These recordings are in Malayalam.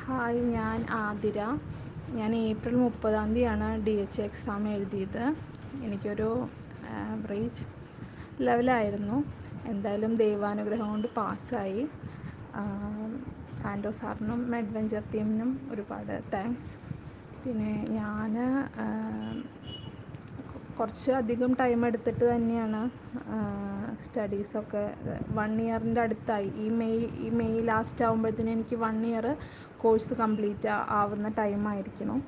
ഹായ്, ഞാൻ ആതിര. ഞാൻ ഏപ്രിൽ 30-ാം തീയതിയാണ് DH എക്സാം എഴുതിയത്. എനിക്കൊരു ആവറേജ് ലെവലായിരുന്നു. എന്തായാലും ദൈവാനുഗ്രഹം കൊണ്ട് പാസ്സായി. ആൻഡോ സാറിനും അഡ്വഞ്ചർ ടീമിനും ഒരുപാട് താങ്ക്സ്. പിന്നെ ഞാൻ കുറച്ച് അധികം ടൈം എടുത്തിട്ട് തന്നെയാണ് സ്റ്റഡീസൊക്കെ 1 ഇയറിൻ്റെ അടുത്തായി. ഈ മെയ് ലാസ്റ്റ് ആകുമ്പോഴത്തേനും എനിക്ക് 1 ഇയർ കോഴ്സ് കംപ്ലീറ്റ് ആവുന്ന ടൈമായിരിക്കണം.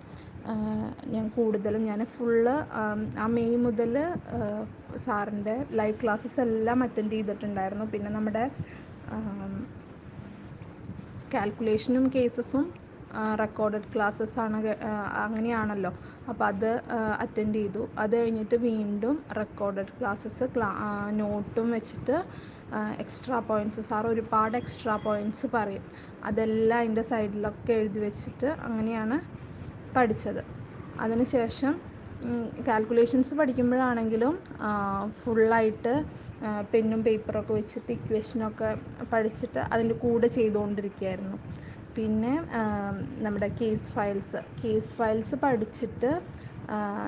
ഞാൻ ഫുള്ള് ആ മെയ് മുതൽ സാറിൻ്റെ ലൈവ് ക്ലാസ്സസ് എല്ലാം അറ്റൻഡ് ചെയ്തിട്ടുണ്ടായിരുന്നു. പിന്നെ നമ്മുടെ കാൽക്കുലേഷനും കേസസും റെക്കോർഡഡ് ക്ലാസ്സസ് ആണ്, അങ്ങനെയാണല്ലോ. അപ്പോൾ അത് അറ്റൻഡ് ചെയ്തു. അത് കഴിഞ്ഞിട്ട് വീണ്ടും റെക്കോർഡഡ് ക്ലാസ്സസ് നോട്ടും വെച്ചിട്ട് എക്സ്ട്രാ പോയിൻറ്റ്സ് സാർ ഒരുപാട് എക്സ്ട്രാ പോയിൻറ്റ്സ് പറയും. അതെല്ലാം അതിൻ്റെ സൈഡിലൊക്കെ എഴുതി വെച്ചിട്ട് അങ്ങനെയാണ് പഠിച്ചത്. അതിനുശേഷം കാൽക്കുലേഷൻസ് പഠിക്കുമ്പോഴാണെങ്കിലും ഫുള്ളായിട്ട് പെന്നും പേപ്പറൊക്കെ വെച്ചിട്ട് ഇക്വേഷനൊക്കെ പഠിച്ചിട്ട് അതിൻ്റെ കൂടെ ചെയ്തുകൊണ്ടിരിക്കുകയായിരുന്നു. പിന്നെ നമ്മുടെ കേസ് ഫയൽസ് പഠിച്ചിട്ട്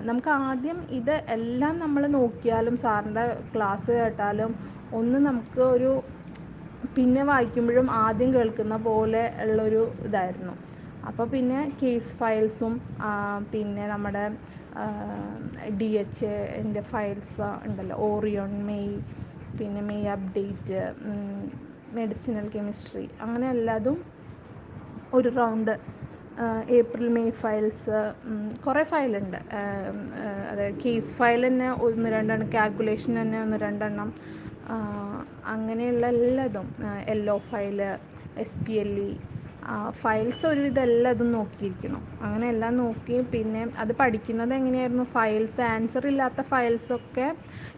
നമുക്ക് ആദ്യം ഇത് എല്ലാം നമ്മൾ നോക്കിയാലും സാറിൻ്റെ ക്ലാസ് കേട്ടാലും ഒന്ന് നമുക്ക് ഒരു പിന്നെ വായിക്കുമ്പോഴും ആദ്യം കേൾക്കുന്ന പോലെ ഉള്ളൊരു ഇതായിരുന്നു. അപ്പോൾ പിന്നെ കേസ് ഫയൽസും പിന്നെ നമ്മുടെ DHൻ്റെ ഫയൽസ് ഉണ്ടല്ലോ, ഓറിയോൺ, മെയ്, പിന്നെ മെയ് അപ്ഡേറ്റ്, മെഡിസിനൽ കെമിസ്ട്രി, അങ്ങനെ എല്ലാതും ഒരു റൗണ്ട്. ഏപ്രിൽ മെയ് ഫയൽസ് കുറേ ഫയലുണ്ട്. അതായത് കേസ് ഫയൽ തന്നെ 1-2 കാൽക്കുലേഷൻ തന്നെ 1-2 അങ്ങനെയുള്ള എല്ലാതും, LO ഫയല്, SPLE ഫയൽസ് ഒരുവിധം എല്ലാതും നോക്കിയിരിക്കണം. അങ്ങനെ എല്ലാം നോക്കി പിന്നെ അത് പഠിക്കുന്നത് എങ്ങനെയായിരുന്നു, ഫയൽസ് ആൻസർ ഇല്ലാത്ത ഫയൽസൊക്കെ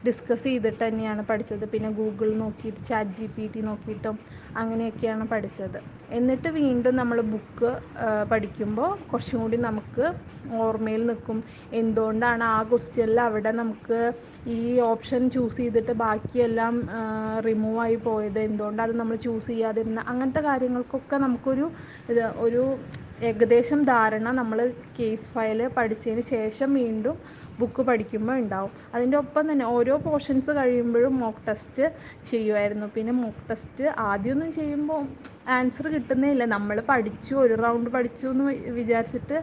ഡിസ്കസ് ചെയ്തിട്ട് തന്നെയാണ് പഠിച്ചത്. പിന്നെ ഗൂഗിൾ നോക്കിയിട്ട് ChatGPT നോക്കിയിട്ടും അങ്ങനെയൊക്കെയാണ് പഠിച്ചത്. എന്നിട്ട് വീണ്ടും നമ്മൾ ബുക്ക് പഠിക്കുമ്പോൾ കുറച്ചും കൂടി നമുക്ക് ഓർമ്മയിൽ നിൽക്കും. എന്തുകൊണ്ടാണ് ആ ക്വസ്റ്റ്യനിൽ അവിടെ നമുക്ക് ഈ ഓപ്ഷൻ ചൂസ് ചെയ്തിട്ട് ബാക്കിയെല്ലാം റിമൂവ് ആയി പോയത്, എന്തുകൊണ്ടാണ് നമ്മൾ ചൂസ് ചെയ്യാതിരുന്നത്, അങ്ങനത്തെ കാര്യങ്ങൾക്കൊക്കെ നമുക്കൊരു ഏകദേശം ധാരണ നമ്മൾ കേസ് ഫയൽ പഠിച്ചതിന് ശേഷം വീണ്ടും ബുക്ക് പഠിക്കുമ്പോൾ ഉണ്ടാവും. അതിൻ്റെ ഒപ്പം തന്നെ ഓരോ പോർഷൻസ് കഴിയുമ്പോഴും മോക്ക് ടെസ്റ്റ് ചെയ്യുമായിരുന്നു. പിന്നെ മോക്ക് ടെസ്റ്റ് ആദ്യമൊന്നും ചെയ്യുമ്പോൾ ആൻസർ കിട്ടുന്നേ ഇല്ല. നമ്മൾ പഠിച്ചു, ഒരു റൗണ്ട് പഠിച്ചു എന്ന് വിചാരിച്ചിട്ട്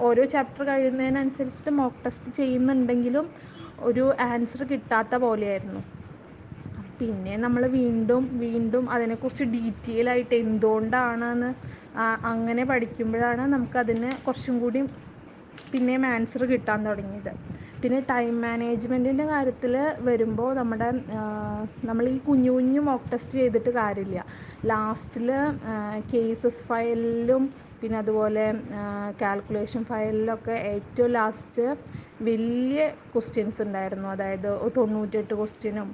ഓരോ ചാപ്റ്റർ കഴിയുന്നതിനനുസരിച്ചിട്ട് മോക്ക് ടെസ്റ്റ് ചെയ്യുന്നുണ്ടെങ്കിലും ഒരു ആൻസർ കിട്ടാത്ത പോലെയായിരുന്നു. പിന്നെ നമ്മൾ വീണ്ടും അതിനെക്കുറിച്ച് ഡീറ്റെയിൽ ആയിട്ട് എന്തുകൊണ്ടാണെന്ന് അങ്ങനെ പഠിക്കുമ്പോഴാണ് നമുക്കതിന് കുറച്ചും കൂടി പിന്നെയും ആൻസർ കിട്ടാൻ തുടങ്ങിയത്. പിന്നെ ടൈം മാനേജ്മെൻറ്റിൻ്റെ കാര്യത്തിൽ വരുമ്പോൾ നമ്മൾ ഈ കുഞ്ഞു മോക്ക് ടെസ്റ്റ് ചെയ്തിട്ട് കാര്യമില്ല. ലാസ്റ്റിൽ കേസസ് ഫയലിലും പിന്നെ അതുപോലെ കാൽക്കുലേഷൻ ഫയലിലൊക്കെ ഏറ്റവും ലാസ്റ്റ് വലിയ ക്വസ്റ്റ്യൻസ് ഉണ്ടായിരുന്നു. അതായത് 98 ക്വസ്റ്റ്യനും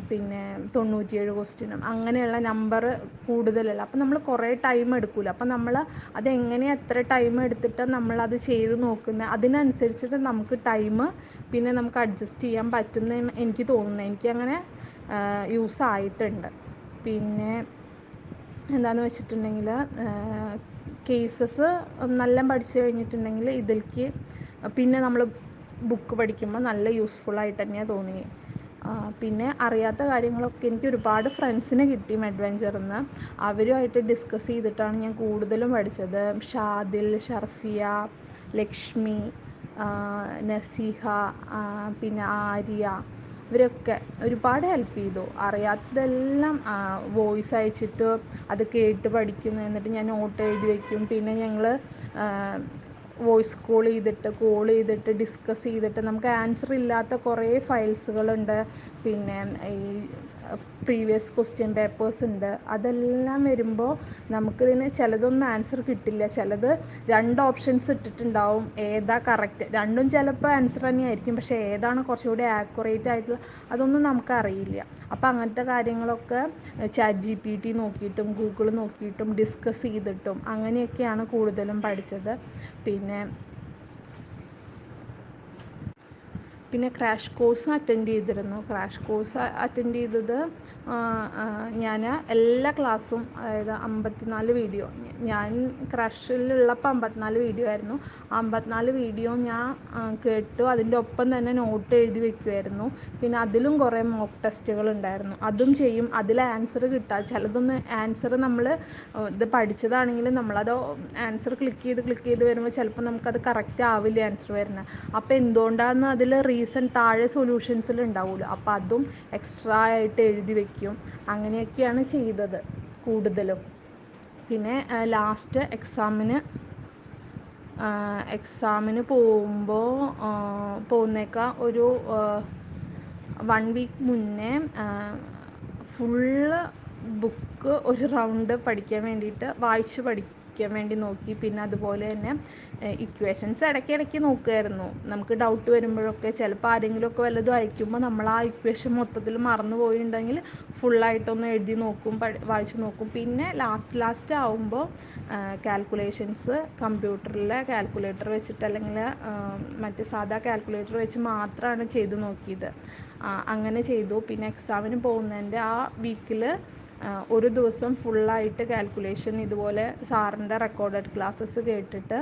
പിന്നെ 97 ക്വസ്റ്റ്യനും അങ്ങനെയുള്ള നമ്പർ കൂടുതലുള്ള. അപ്പം നമ്മൾ കുറേ ടൈം എടുക്കില്ല. അപ്പം നമ്മൾ അതെങ്ങനെ എത്ര ടൈം എടുത്തിട്ട് നമ്മളത് ചെയ്ത് നോക്കുന്നത്, അതിനനുസരിച്ചിട്ട് നമുക്ക് ടൈം പിന്നെ നമുക്ക് അഡ്ജസ്റ്റ് ചെയ്യാൻ പറ്റുമെന്ന് എനിക്ക് തോന്നുന്നു. എനിക്കങ്ങനെ യൂസ് ആയിട്ടുണ്ട്. പിന്നെ എന്താണെന്ന് വെച്ചിട്ടുണ്ടെങ്കിൽ കേസസ് നല്ല പഠിച്ചു കഴിഞ്ഞിട്ടുണ്ടെങ്കിൽ ഇതിലേക്ക് പിന്നെ നമ്മൾ ബുക്ക് പഠിക്കുമ്പോൾ നല്ല യൂസ്ഫുള്ളായിട്ട് തന്നെയാണ് തോന്നി. പിന്നെ അറിയാത്ത കാര്യങ്ങളൊക്കെ എനിക്ക് ഒരുപാട് ഫ്രണ്ട്സിനെ കിട്ടി അഡ്വഞ്ചറിൽ നിന്ന്. അവരുമായിട്ട് ഡിസ്കസ് ചെയ്തിട്ടാണ് ഞാൻ കൂടുതലും പഠിച്ചത്. ഷാദിൽ, ഷർഫിയ, ലക്ഷ്മി, നസീഹ, പിന്നെ ആര്യ, ഇവരൊക്കെ ഒരുപാട് ഹെൽപ്പ് ചെയ്തു. അറിയാത്തതെല്ലാം വോയിസ് അയച്ചിട്ട് അത് കേട്ട് പഠിക്കും. എന്നിട്ട് ഞാൻ നോട്ട് എഴുതി വയ്ക്കും. പിന്നെ ഞങ്ങൾ വോയിസ് കോൾ ചെയ്തിട്ട് ഡിസ്കസ് ചെയ്തിട്ട് നമുക്ക് ആൻസർ ഇല്ലാത്ത കുറേ ഫയൽസുകളുണ്ട്. പിന്നെ ഈ പ്രീവിയസ് ക്വസ്റ്റ്യൻ പേപ്പേഴ്സ് ഉണ്ട്. അതെല്ലാം വരുമ്പോൾ നമുക്കിതിന് ചിലതൊന്നും ആൻസർ കിട്ടില്ല. ചിലത് 2 ഓപ്ഷൻസ് ഇട്ടിട്ടുണ്ടാവും, ഏതാ കറക്റ്റ്, രണ്ടും ചിലപ്പോൾ ആൻസർ തന്നെയായിരിക്കും. പക്ഷേ ഏതാണ് കുറച്ചുകൂടി ആക്യുറേറ്റ് ആയിട്ടുള്ള അതൊന്നും നമുക്കറിയില്ല. അപ്പോൾ അങ്ങനത്തെ കാര്യങ്ങളൊക്കെ ChatGPT നോക്കിയിട്ടും ഗൂഗിൾ നോക്കിയിട്ടും ഡിസ്കസ് ചെയ്തിട്ടും അങ്ങനെയൊക്കെയാണ് കൂടുതലും പഠിച്ചത്. പിന്നെ പിന്നെ ക്രാഷ് കോഴ്സും അറ്റൻഡ് ചെയ്തിരുന്നു. ക്രാഷ് കോഴ്സ് അറ്റൻഡ് ചെയ്തത് ഞാൻ എല്ലാ ക്ലാസ്സും, അതായത് 54 വീഡിയോ, ഞാൻ ക്രാഷിലുള്ളപ്പോൾ 54 വീഡിയോ ആയിരുന്നു. 54 വീഡിയോ ഞാൻ കേട്ടു. അതിൻ്റെ ഒപ്പം തന്നെ നോട്ട് എഴുതി വെക്കുമായിരുന്നു. പിന്നെ അതിലും കുറേ മോക്ക് ടെസ്റ്റുകൾ ഉണ്ടായിരുന്നു, അതും ചെയ്യും. അതിൽ ആൻസർ കിട്ടുക, ചിലതൊന്ന് ആൻസർ നമ്മൾ ഇത് പഠിച്ചതാണെങ്കിൽ നമ്മളത് ആൻസർ ക്ലിക്ക് ചെയ്ത് വരുമ്പോൾ ചിലപ്പോൾ നമുക്കത് കറക്റ്റ് ആവില്ല ആൻസർ വരുന്നത്. അപ്പോൾ എന്തുകൊണ്ടാണെന്ന് അതിൽ റീസൺ താഴെ സൊല്യൂഷൻസിൽ ഉണ്ടാവുമല്ലോ, അപ്പോൾ അതും എക്സ്ട്രാ ആയിട്ട് എഴുതി വെക്കും. അങ്ങനെയൊക്കെയാണ് ചെയ്തത് കൂടുതലും. പിന്നെ ലാസ്റ്റ് എക്സാമിന് പോകുന്നേക്കാൾ ഒരു 1 വീക്ക് മുന്നേ ഫുള്ള് ബുക്ക് ഒരു റൗണ്ട് വായിച്ച് പഠിക്കാൻ വേണ്ടി നോക്കി. പിന്നെ അതുപോലെ തന്നെ ഇക്വേഷൻസ് ഇടയ്ക്കിടയ്ക്ക് നോക്കുമായിരുന്നു. നമുക്ക് ഡൗട്ട് വരുമ്പോഴൊക്കെ ചിലപ്പോൾ ആരെങ്കിലുമൊക്കെ വല്ലതും അയക്കുമ്പോൾ നമ്മൾ ആ ഇക്വേഷൻ മൊത്തത്തിൽ മറന്നു പോയിട്ടുണ്ടെങ്കിൽ ഫുള്ളായിട്ടൊന്ന് എഴുതി നോക്കും, വായിച്ച് നോക്കും. പിന്നെ ലാസ്റ്റ് ആവുമ്പോൾ കാൽക്കുലേഷൻസ് കമ്പ്യൂട്ടറിലെ കാൽക്കുലേറ്റർ വെച്ചിട്ട്, അല്ലെങ്കിൽ മറ്റ് സാധാ കാൽക്കുലേറ്റർ വെച്ച് മാത്രമാണ് ചെയ്ത് നോക്കിയത്. അങ്ങനെ ചെയ്തു. പിന്നെ എക്സാമിന് പോകുന്നതിൻ്റെ ആ വീക്കിൽ ഒരു ദിവസം ഫുള്ളായിട്ട് കാൽക്കുലേഷൻ ഇതുപോലെ സാറിൻ്റെ റെക്കോർഡഡ് ക്ലാസ്സസ് കേട്ടിട്ട്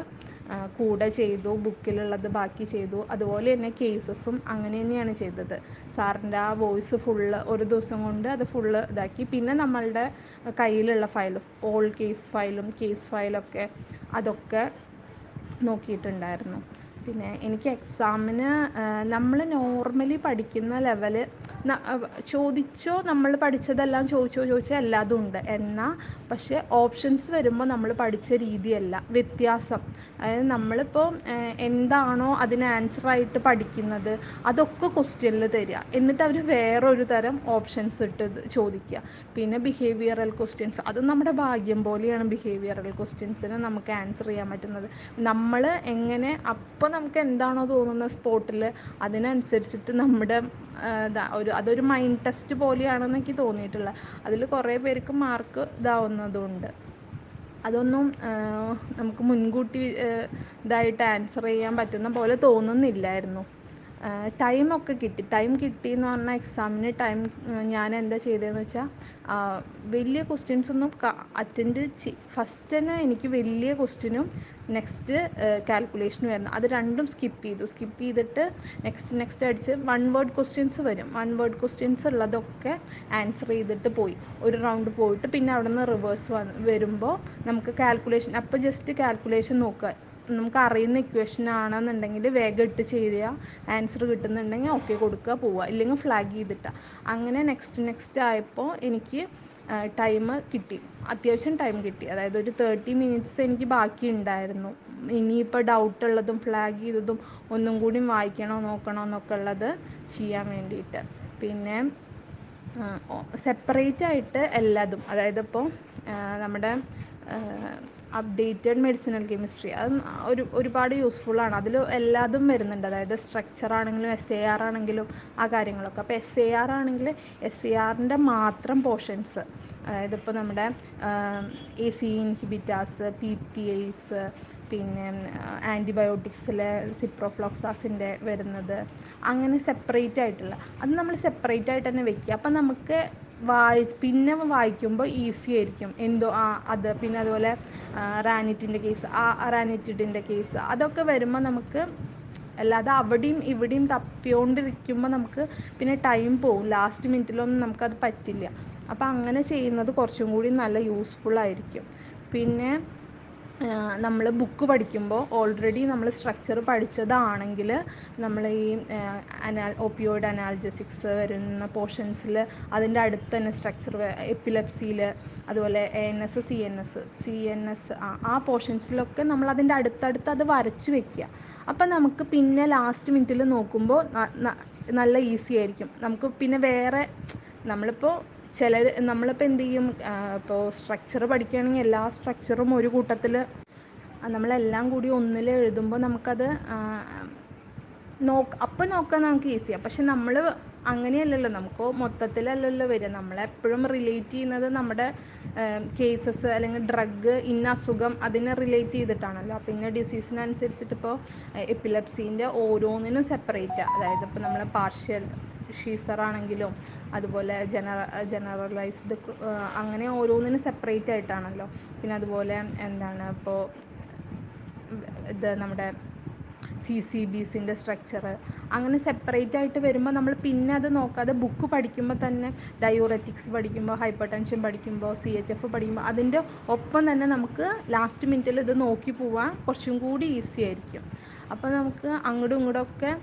കൂടെ ചെയ്തു. ബുക്കിലുള്ളത് ബാക്കി ചെയ്തു. അതുപോലെ തന്നെ കേസസും അങ്ങനെ തന്നെയാണ് ചെയ്തത്. സാറിൻ്റെ ആ വോയിസ് ഫുള്ള് ഒരു ദിവസം കൊണ്ട് അത് ഫുള്ള് ഇതാക്കി. പിന്നെ നമ്മളുടെ കയ്യിലുള്ള ഓൾ കേസ് ഫയലൊക്കെ അതൊക്കെ നോക്കിയിട്ടുണ്ടായിരുന്നു. പിന്നെ എനിക്ക് എക്സാമിന് നമ്മൾ നോർമലി പഠിക്കുന്ന ലെവല് നമ്മൾ പഠിച്ചതെല്ലാം ചോദിച്ചാൽ എല്ലാതും ഉണ്ട്. എന്നാൽ പക്ഷേ ഓപ്ഷൻസ് വരുമ്പോൾ നമ്മൾ പഠിച്ച രീതിയല്ല, വ്യത്യാസം. അതായത് നമ്മളിപ്പോൾ എന്താണോ അതിന് ആൻസറായിട്ട് പഠിക്കുന്നത് അതൊക്കെ ക്വസ്റ്റ്യനിൽ തരിക, എന്നിട്ട് അവർ വേറൊരു തരം ഓപ്ഷൻസ് ഇട്ട് ചോദിക്കുക. പിന്നെ ബിഹേവിയറൽ ക്വസ്റ്റ്യൻസ്, അത് നമ്മുടെ ഭാഗ്യം പോലെയാണ്. ബിഹേവിയറൽ ക്വസ്റ്റ്യൻസിന് നമുക്ക് ആൻസർ ചെയ്യാൻ പറ്റുന്നത് നമ്മൾ എങ്ങനെ അപ്പോൾ നമുക്ക് എന്താണോ തോന്നുന്നത് സ്പോട്ടിൽ അതിനനുസരിച്ചിട്ട് നമ്മുടെ അതൊരു മൈൻഡ് ടെസ്റ്റ് പോലെയാണെന്ന് എനിക്ക് തോന്നിയിട്ടുള്ളത്. അതിൽ കുറേ പേർക്ക് മാർക്ക് ഇതാവുന്നതുകൊണ്ട് അതൊന്നും നമുക്ക് മുൻകൂട്ടി ഇതായിട്ട് ആൻസർ ചെയ്യാൻ പറ്റുന്ന പോലെ തോന്നുന്നില്ലായിരുന്നു. ടൈമൊക്കെ ടൈം കിട്ടിയെന്ന് പറഞ്ഞാൽ എക്സാമിന് ഞാൻ എന്താ ചെയ്തതെന്ന് വെച്ചാൽ വലിയ ക്വസ്റ്റ്യൻസൊന്നും ഫസ്റ്റ് തന്നെ എനിക്ക് വലിയ ക്വസ്റ്റ്യനും നെക്സ്റ്റ് കാൽക്കുലേഷനും ആയിരുന്നു. അത് രണ്ടും സ്കിപ്പ് ചെയ്തിട്ട് നെക്സ്റ്റ് അടിച്ച് 1 വേർഡ് ക്വസ്റ്റ്യൻസ് വരും. 1 വേർഡ് ക്വസ്റ്റ്യൻസ് ഉള്ളതൊക്കെ ആൻസർ ചെയ്തിട്ട് പോയി, ഒരു റൗണ്ട് പോയിട്ട്. പിന്നെ അവിടെ നിന്ന് റിവേഴ്സ് വരുമ്പോൾ നമുക്ക് കാൽക്കുലേഷൻ, അപ്പോൾ ജസ്റ്റ് കാൽക്കുലേഷൻ നോക്കുക. നമുക്ക് അറിയുന്ന ഇക്വേഷൻ ആണെന്നുണ്ടെങ്കിൽ വേഗം ഇട്ട് ചെയ്യുക, ആൻസർ കിട്ടുന്നുണ്ടെങ്കിൽ ഓക്കെ കൊടുക്കുക, പോവുക. ഇല്ലെങ്കിൽ ഫ്ലാഗ് ചെയ്തിട്ടാണ്. അങ്ങനെ നെക്സ്റ്റ് ആയപ്പോൾ എനിക്ക് അത്യാവശ്യം ടൈം കിട്ടി. അതായത് ഒരു 30 മിനിറ്റ്സ് എനിക്ക് ബാക്കി ഉണ്ടായിരുന്നു. ഇനിയിപ്പോൾ ഡൗട്ടുള്ളതും ഫ്ലാഗ് ചെയ്തതും ഒന്നും കൂടി വായിക്കണോ നോക്കണോ എന്നൊക്കെ ഉള്ളത് ചെയ്യാൻ വേണ്ടിയിട്ട്. പിന്നെ സെപ്പറേറ്റ് ആയിട്ട് എല്ലാതും, അതായത് ഇപ്പോൾ നമ്മുടെ അപ്ഡേറ്റഡ് മെഡിസിനൽ കെമിസ്ട്രി അത് ഒരുപാട് യൂസ്ഫുള്ളാണ്. അതിൽ എല്ലാതും വരുന്നുണ്ട്. അതായത് സ്ട്രക്ചർ ആണെങ്കിലും SAR ആണെങ്കിലും ആ കാര്യങ്ങളൊക്കെ. അപ്പോൾ SAR ആണെങ്കിൽ SARൻ്റെ മാത്രം പോർഷൻസ്, അതായത് ഇപ്പോൾ നമ്മുടെ ACE ഇൻഹിബിറ്റാസ്, PPAs, പിന്നെ ആൻറ്റിബയോട്ടിക്സിലെ സിപ്രോഫ്ലോക്സാസിൻ്റെ വരുന്നത്, അങ്ങനെ സെപ്പറേറ്റ് ആയിട്ടുള്ള അത് നമ്മൾ സെപ്പറേറ്റ് ആയിട്ട് തന്നെ വെക്കുക. അപ്പം നമുക്ക് പിന്നെ വായിക്കുമ്പോൾ ഈസി ആയിരിക്കും. അത് പിന്നെ അതുപോലെ റാനിറ്റിഡിൻ്റെ കേസ് അതൊക്കെ വരുമ്പോൾ നമുക്ക്, അല്ലാതെ അവിടെയും ഇവിടെയും തപ്പിയോണ്ടിരിക്കുമ്പോൾ നമുക്ക് പിന്നെ ടൈം പോകും. ലാസ്റ്റ് മിനിറ്റിലൊന്നും നമുക്കത് പറ്റില്ല. അപ്പോൾ അങ്ങനെ ചെയ്യുന്നത് കുറച്ചും കൂടി നല്ല യൂസ്ഫുള്ളായിരിക്കും. പിന്നെ നമ്മൾ ബുക്ക് പഠിക്കുമ്പോൾ ഓൾറെഡി നമ്മൾ സ്ട്രക്ചർ പഠിച്ചതാണെങ്കിൽ നമ്മൾ ഈ ഓപ്പിയോയിഡ് അനാൽജസിക്സ് വരുന്ന പോർഷൻസിൽ അതിൻ്റെ അടുത്ത് തന്നെ സ്ട്രക്ചർ, എപ്പിലെപ്സിയിൽ അതുപോലെ ANS CNS ആ പോർഷൻസിലൊക്കെ നമ്മൾ അതിൻ്റെ അടുത്തടുത്ത് അത് വരച്ച് വെക്കുക. അപ്പം നമുക്ക് പിന്നെ ലാസ്റ്റ് മിനിറ്റിൽ നോക്കുമ്പോൾ നല്ല ഈസി ആയിരിക്കും. നമുക്ക് പിന്നെ വേറെ നമ്മളിപ്പോൾ എന്ത് ചെയ്യും, ഇപ്പോൾ സ്ട്രക്ചർ പഠിക്കുകയാണെങ്കിൽ എല്ലാ സ്ട്രക്ചറും ഒരു കൂട്ടത്തിൽ നമ്മളെല്ലാം കൂടി ഒന്നിൽ എഴുതുമ്പോൾ നമുക്കത് അപ്പം നോക്കാൻ നമുക്ക് ഈസിയാണ്. പക്ഷെ നമ്മൾ അങ്ങനെയല്ലല്ലോ, നമുക്ക് മൊത്തത്തിലല്ലല്ലോ വരിക. നമ്മളെപ്പോഴും റിലേറ്റ് ചെയ്യുന്നത് നമ്മുടെ കേസസ് അല്ലെങ്കിൽ ഡ്രഗ്, ഇന്ന അസുഖം അതിനെ റിലേറ്റ് ചെയ്തിട്ടാണല്ലോ. പിന്നെ ഡിസീസിനനുസരിച്ചിട്ട് ഇപ്പോൾ എപ്പിലെപ്സീൻ്റെ ഓരോന്നിനും സെപ്പറേറ്റാണ്. അതായത് ഇപ്പോൾ നമ്മൾ പാർഷ്യൽ ഷീസറാണെങ്കിലും അതുപോലെ ജനറലൈസ്ഡ് അങ്ങനെ ഓരോന്നിനും സെപ്പറേറ്റ് ആയിട്ടാണല്ലോ. പിന്നെ അതുപോലെ എന്താണ് ഇപ്പോൾ ഇത് നമ്മുടെ CCBസിൻ്റെ സ്ട്രക്ചർ അങ്ങനെ സെപ്പറേറ്റ് ആയിട്ട് വരുമ്പോൾ നമ്മൾ പിന്നെ അത് നോക്കാതെ ബുക്ക് പഠിക്കുമ്പോൾ തന്നെ ഡയോററ്റിക്സ് പഠിക്കുമ്പോൾ, ഹൈപ്പർ ടെൻഷൻ പഠിക്കുമ്പോൾ, CHF പഠിക്കുമ്പോൾ അതിൻ്റെ ഒപ്പം തന്നെ നമുക്ക് ലാസ്റ്റ് മിനിറ്റിൽ ഇത് നോക്കി പോവാൻ കുറച്ചും കൂടി ഈസി ആയിരിക്കും. അപ്പോൾ നമുക്ക് അങ്ങോട്ടും ഇങ്ങോട്ടൊക്കെ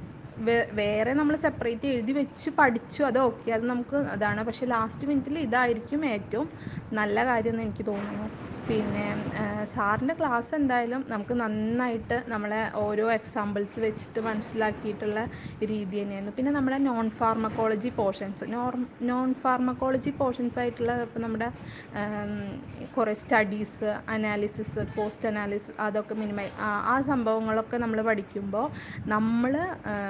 വേറെ നമ്മൾ സെപ്പറേറ്റ് എഴുതി വെച്ച് പഠിച്ചു, അത് ഓക്കെ, അത് നമുക്ക് അതാണ്. പക്ഷേ ലാസ്റ്റ് മിനിറ്റിൽ ഇതായിരിക്കും ഏറ്റവും നല്ല കാര്യമെന്ന് എനിക്ക് തോന്നുന്നു. പിന്നെ സാറിൻ്റെ ക്ലാസ് എന്തായാലും നമുക്ക് നന്നായിട്ട് നമ്മളെ ഓരോ എക്സാമ്പിൾസ് വെച്ചിട്ട് മനസ്സിലാക്കിയിട്ടുള്ള രീതി തന്നെയായിരുന്നു. പിന്നെ നമ്മുടെ നോൺ ഫാർമക്കോളജി പോർഷൻസ് ആയിട്ടുള്ള ഇപ്പോൾ നമ്മുടെ കുറേ സ്റ്റഡീസ്, അനാലിസിസ്, പോസ്റ്റ് അനാലിസിസ്, അതൊക്കെ ആ സംഭവങ്ങളൊക്കെ നമ്മൾ പഠിക്കുമ്പോൾ നമ്മൾ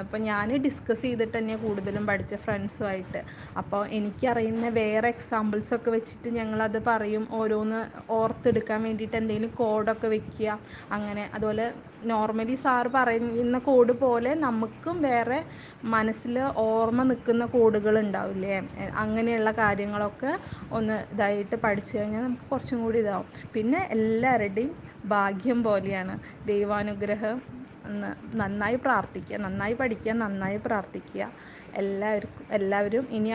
ഇപ്പോൾ ഞാൻ ഡിസ്കസ് ചെയ്തിട്ട് തന്നെയാണ് കൂടുതലും പഠിച്ച ഫ്രണ്ട്സുമായിട്ട്. അപ്പോൾ എനിക്കറിയുന്ന വേറെ എക്സാമ്പിൾസൊക്കെ വെച്ചിട്ട് ഞങ്ങളത് പറയും, ഓരോന്ന് ഓർത്തെടുക്കാൻ വേണ്ടിയിട്ട് എന്തെങ്കിലും കോഡൊക്കെ വെക്കുക അങ്ങനെ. അതുപോലെ നോർമലി സാറ് പറയുന്ന കോഡ് പോലെ നമുക്കും വേറെ മനസ്സിൽ ഓർമ്മ നിൽക്കുന്ന കോഡുകൾ ഉണ്ടാവില്ലേ, അങ്ങനെയുള്ള കാര്യങ്ങളൊക്കെ ഒന്ന് ഇതായിട്ട് പഠിച്ചു കഴിഞ്ഞാൽ നമുക്ക് കുറച്ചും കൂടി ഇതാവും. പിന്നെ എല്ലാവരുടെയും ഭാഗ്യം പോലെയാണ്, ദൈവാനുഗ്രഹം. നന്നായി പ്രാർത്ഥിക്കുക, നന്നായി പഠിക്കുക, നന്നായി പ്രാർത്ഥിക്കുക. എല്ലാവരും ഇനി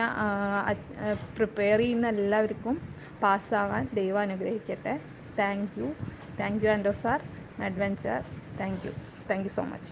പ്രിപ്പയർ ചെയ്യുന്ന എല്ലാവർക്കും പാസ്സാവാൻ ദൈവം അനുഗ്രഹിക്കട്ടെ. താങ്ക് യു ആൻഡോ sir, adventure. Thank you so much.